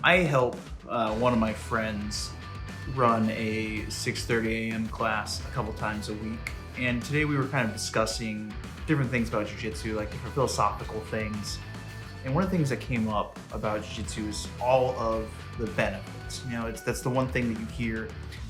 I help one of my friends run a 6:30 a.m. class a couple times a week. And today we were kind of discussing different things about Jiu Jitsu, like different philosophical things. And one of the things that came up about Jiu Jitsu is all of the benefits. You know, that's the one thing that you hear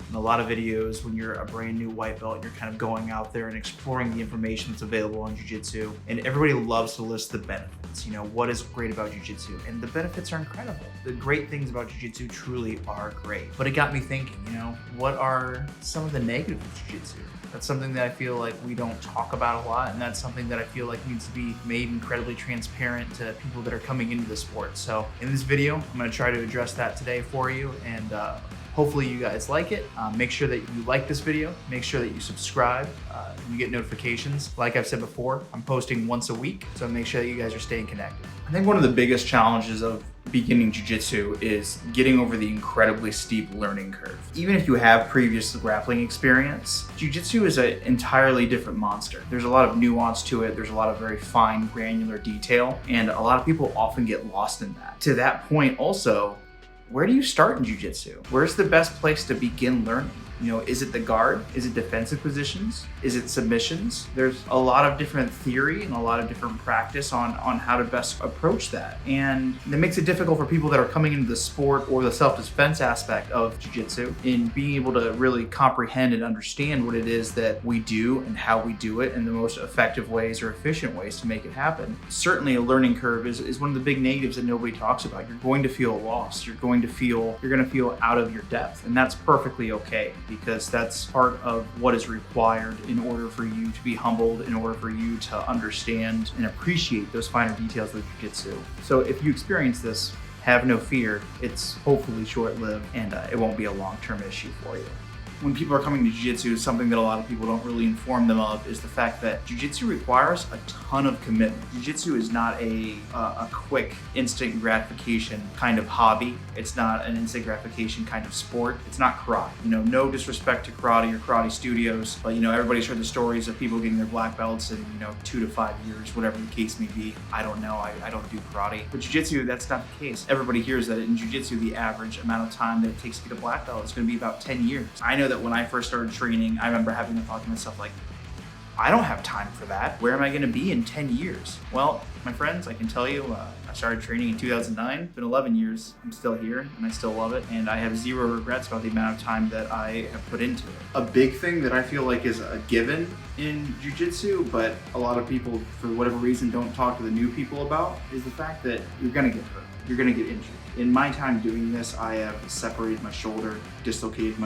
in a lot of videos when you're a brand new white belt and you're kind of going out there and exploring the information that's available on Jiu Jitsu. And everybody loves to list the benefits. You know, what is great about Jiu Jitsu? And the benefits are incredible. The great things about Jiu Jitsu truly are great. But it got me thinking, you know, what are some of the negatives of Jiu Jitsu? That's something that I feel like we don't talk about a lot, and that's something that I feel like needs to be made incredibly transparent to people that are coming into the sport. So in this video, I'm gonna try to address that today for you, and hopefully you guys like it. Make sure that you like this video, make sure that you subscribe, you get notifications. Like I've said before, I'm posting once a week, so make sure that you guys are staying connected. I think one of the biggest challenges of beginning Jiu-Jitsu is getting over the incredibly steep learning curve. Even if you have previous grappling experience, Jiu-Jitsu is an entirely different monster. There's a lot of nuance to it, there's a lot of very fine, granular detail, and a lot of people often get lost in that. To that point also, where do you start in Jiu-Jitsu? Where's the best place to begin learning? You know, is it the guard? Is it defensive positions? Is it submissions? There's a lot of different theory and a lot of different practice on how to best approach that. And that makes it difficult for people that are coming into the sport or the self-defense aspect of Jiu-Jitsu in being able to really comprehend and understand what it is that we do and how we do it and the most effective ways or efficient ways to make it happen. Certainly a learning curve is one of the big negatives that nobody talks about. You're going to feel lost. You're going to feel out of your depth, and that's perfectly okay, because that's part of what is required in order for you to be humbled, in order for you to understand and appreciate those finer details of Jiu-Jitsu. So if you experience this, have no fear. It's hopefully short-lived, and it won't be a long-term issue for you. When people are coming to Jiu-Jitsu, something that a lot of people don't really inform them of is the fact that Jiu-Jitsu requires a ton of commitment. Jiu-Jitsu is not a quick, instant gratification kind of hobby. It's not an instant gratification kind of sport. It's not karate. You know, no disrespect to karate or karate studios, but you know, everybody's heard the stories of people getting their black belts in, you know, 2 to 5 years, whatever the case may be. I don't know, I don't do karate. But Jiu-Jitsu, that's not the case. Everybody hears that in Jiu-Jitsu, the average amount of time that it takes to get a black belt is gonna be about 10 years. I know that when I first started training, I remember having to thought to myself, like, I don't have time for that. Where am I gonna be in 10 years? Well, my friends, I can tell you, I started training in 2009. It's been 11 years. I'm still here and I still love it. And I have zero regrets about the amount of time that I have put into it. A big thing that I feel like is a given in Jiu-Jitsu, but a lot of people, for whatever reason, don't talk to the new people about, is the fact that you're gonna get hurt. You're gonna get injured. In my time doing this, I have separated my shoulder, dislocated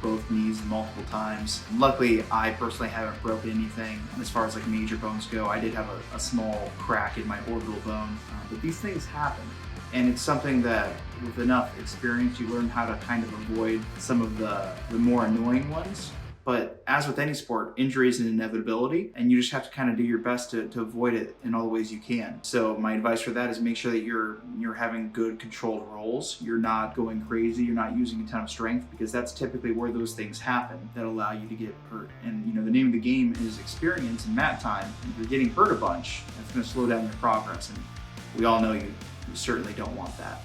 both knees multiple times. Luckily, I personally haven't broken anything as far as like major bones go. I did have a small crack in my orbital bone, but these things happen. And it's something that with enough experience, you learn how to kind of avoid some of the more annoying ones. But as with any sport, injury is an inevitability, and you just have to kind of do your best to avoid it in all the ways you can. So my advice for that is make sure that you're having good controlled rolls. You're not going crazy. You're not using a ton of strength, because that's typically where those things happen that allow you to get hurt. And you know, the name of the game is experience and mat time. If you're getting hurt a bunch, that's going to slow down your progress. And we all know you certainly don't want that.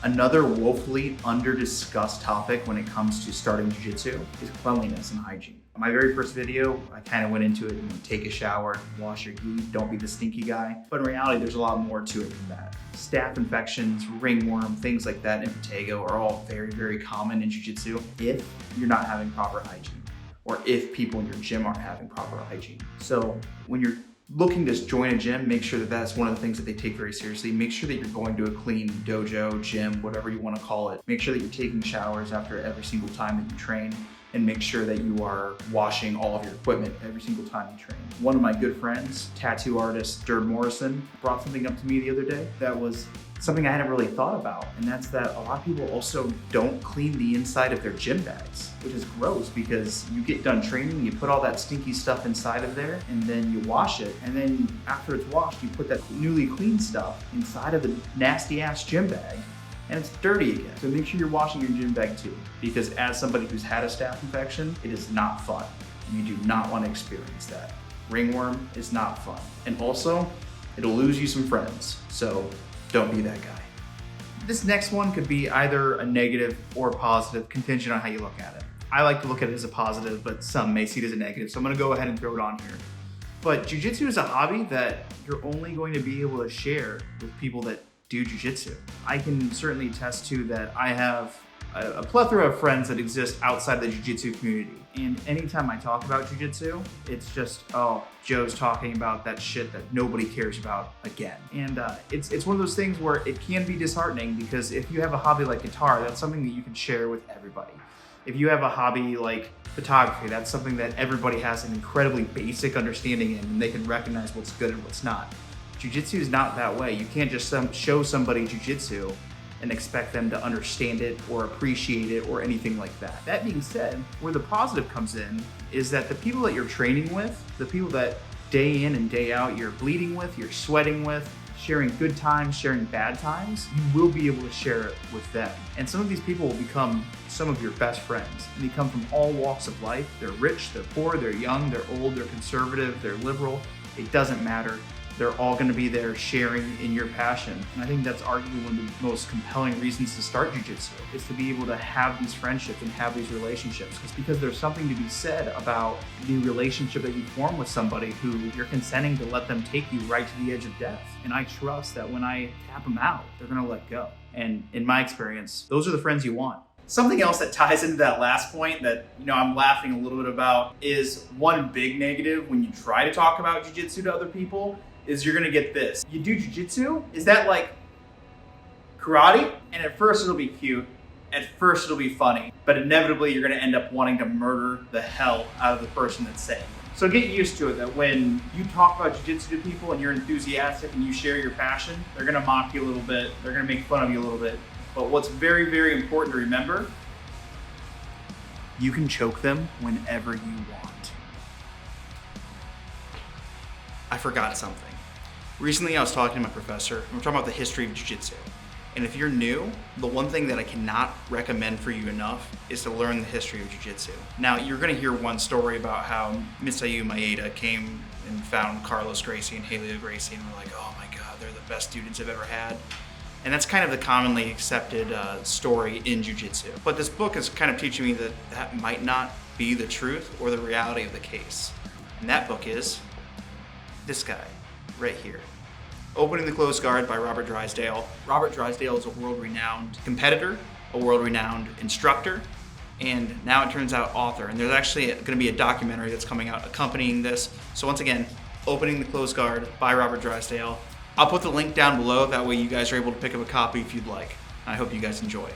Another woefully under-discussed topic when it comes to starting Jiu-Jitsu is cleanliness and hygiene. In my very first video, I kind of went into it and take a shower, wash your gi, don't be the stinky guy. But in reality, there's a lot more to it than that. Staph infections, ringworm, things like that, and impetigo are all very, very common in Jiu-Jitsu if you're not having proper hygiene, or if people in your gym aren't having proper hygiene. So when you're looking to join a gym, make sure that that's one of the things that they take very seriously. Make sure that you're going to a clean dojo, gym, whatever you want to call it. Make sure that you're taking showers after every single time that you train, and make sure that you are washing all of your equipment every single time you train. One of my good friends, tattoo artist Dirk Morrison, brought something up to me the other day that was something I hadn't really thought about, and that's that a lot of people also don't clean the inside of their gym bags, which is gross because you get done training, you put all that stinky stuff inside of there, and then you wash it, and then after it's washed, you put that newly clean stuff inside of the nasty ass gym bag, and it's dirty again. So make sure you're washing your gym bag too, because as somebody who's had a staph infection, it is not fun. You do not want to experience that. Ringworm is not fun. And also, it'll lose you some friends, so don't be that guy. This next one could be either a negative or positive, contingent on how you look at it. I like to look at it as a positive, but some may see it as a negative, so I'm gonna go ahead and throw it on here. But jiu-jitsu is a hobby that you're only going to be able to share with people that do jiu-jitsu. I can certainly attest to that I have a plethora of friends that exist outside the jiu-jitsu community. And anytime I talk about jiu-jitsu, it's just, oh, Joe's talking about that shit that nobody cares about again. And it's one of those things where it can be disheartening, because if you have a hobby like guitar, that's something that you can share with everybody. If you have a hobby like photography, that's something that everybody has an incredibly basic understanding in, and they can recognize what's good and what's not. Jiu-jitsu is not that way. You can't just show somebody jiu-jitsu and expect them to understand it or appreciate it or anything like that. That being said, where the positive comes in is that the people that you're training with, the people that day in and day out you're bleeding with, you're sweating with, sharing good times, sharing bad times, you will be able to share it with them. And some of these people will become some of your best friends. And they come from all walks of life. They're rich, they're poor, they're young, they're old, they're conservative, they're liberal. It doesn't matter. They're all going to be there sharing in your passion. And I think that's arguably one of the most compelling reasons to start jiu-jitsu, is to be able to have these friendships and have these relationships. It's because there's something to be said about the relationship that you form with somebody who you're consenting to let them take you right to the edge of death. And I trust that when I tap them out, they're going to let go. And in my experience, those are the friends you want. Something else that ties into that last point that, I'm laughing a little bit about is one big negative when you try to talk about jiu-jitsu to other people is you're gonna get this. You do jiu-jitsu? Is that like karate? And at first it'll be cute, at first it'll be funny, but inevitably you're gonna end up wanting to murder the hell out of the person that's saying it. So get used to it, that when you talk about jiu-jitsu to people and you're enthusiastic and you share your passion, they're gonna mock you a little bit, they're gonna make fun of you a little bit. But what's very, very important to remember, you can choke them whenever you want. I forgot something. Recently I was talking to my professor, and we're talking about the history of jiu-jitsu. And if you're new, the one thing that I cannot recommend for you enough is to learn the history of jiu-jitsu. Now, you're gonna hear one story about how Misayu Maeda came and found Carlos Gracie and Helio Gracie, and we're like, oh my God, they're the best students I've ever had. And that's kind of the commonly accepted story in jiu-jitsu. But this book is kind of teaching me that that might not be the truth or the reality of the case. And that book is this guy right here. Opening the Closed Guard by Robert Drysdale. Robert Drysdale is a world-renowned competitor, a world-renowned instructor, and now it turns out author. And there's actually going to be a documentary that's coming out accompanying this. So once again, Opening the Closed Guard by Robert Drysdale. I'll put the link down below, that way you guys are able to pick up a copy if you'd like. I hope you guys enjoy.